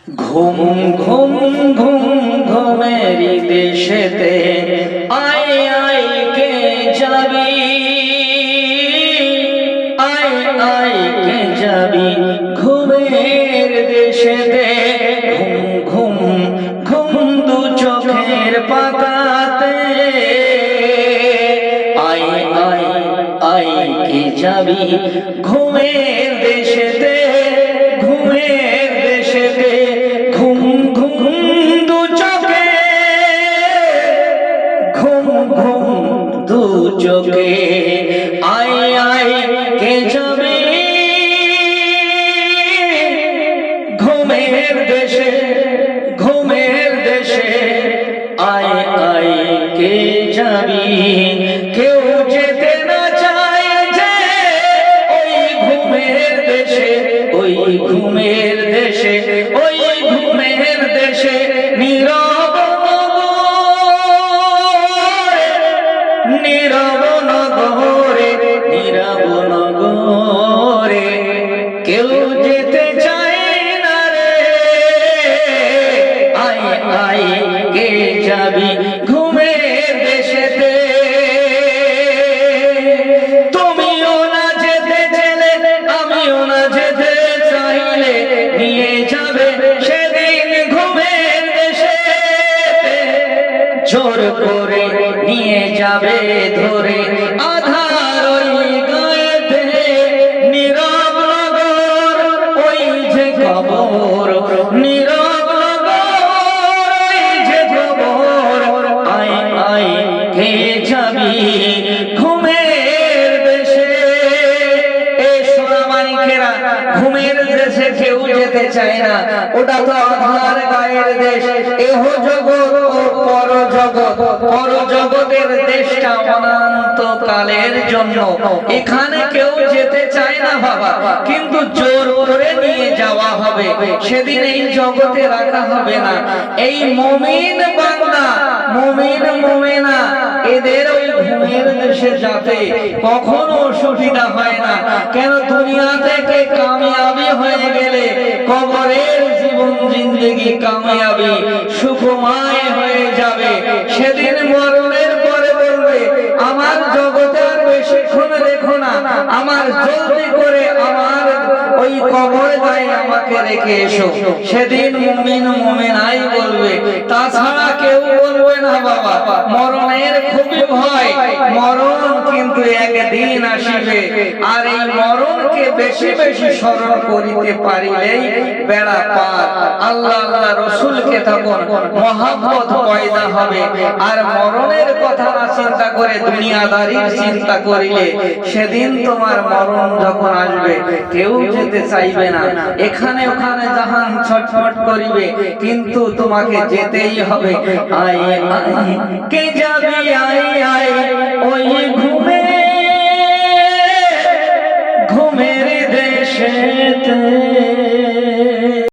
ঘুম ঘুম ঘুম ঘুমেরি দেশেতে আয় আয় কে যাবি, আয় আয় কে যাবি ঘুমের দেশেতে। ঘুম ঘুম ঘুম দু চোখের পাতাতে আয় আয় আয় কে যাবি ঘুমের দেশেতে, ঘুমের দেশেতে। ঘুম ঘুম দু চোখে, ঘুম ঘুম দু চোখে আয় আয় কে যাবি ঘুমের দেশে, ঘুমের দেশে আয় আয় কে যাবি। কেউ যেতে না চায় যে ওই ঘুমের দেশে, ওই ঘুমের দেশে, ওই ঘুমের দেশে। নীরব নীরব নগরে, নীরব নগরে কেউ যেতে চায় না রে। আয় আয় কে যাবি ঘুমের দেশেতে। তুমিও না যেতে চাইলে, আমিও না যেতে চাইলে, নিয়ে যাবে সেদিন ঘুমের দেশে। জোর করে নিয়ে যাবে ধরে আধার ওই গায়েতে। নীরব নগর ওই যে কবর, নীরব নগর ওই যে কবর। আয় আয় কে যাবি ঘুমের দেশে। এ সোনামানিকেরা, ঘুমের দেশে কেউ যেতে চায় না। ওটা তো আধার গায়ের দেশ। এহ জগৎ ও পর জগৎ, পর জগতের দেশটা অনন্ত কালের জন্য। এখানে কেউ যেতে চায় না বাবা, কিন্তু জোর করে নিয়ে যাওয়া হবে। সেদিন এই জগতে রাখা হবে না। এই মুমিন বান্দা, মুমিন মুমিনা, এদের ওই ঘুমের দেশে যাতে কখনো অসুবিধা হয় না। কেন, দুনিয়া থেকে কামিয়াবি হয়ে গেলে কবরের জীবন জিন্দেগি কামিয়াবি সুখময় হয়ে যাবে। সেদিন মরণের পরে বলবে, আমার জগতে আর বেশিক্ষণ রেখো না, আমার জলদি করে আমার ওই কবর গায়ে আমাকে রেখে এসো। সেদিন মুমিন মুমিনাই বলবে, তাছাড়া কেউ বলবে না বাবা। মরণের খুবই ভয়, মরণ কিন্তু একদিন আসিবে। আর এই মরণকে বেশি বেশি স্মরণ করিতে পারিলেই বেড়া পার। আল্লাহ আল্লাহ রসুলকে তখন মহাব্বত পয়দা হবে। আর মরণের কথা না চিন্তা করে দুনিয়াদারির চিন্তা করিলে সেদিন তোমার মরণ যখন আসবে কেউ যেতে চাইবে না। এখানে ওখানে জাহান ছটফট করিবে, কিন্তু তোমাকে যেতেই হবে। আয় আয় কে যাবি, আয় আয়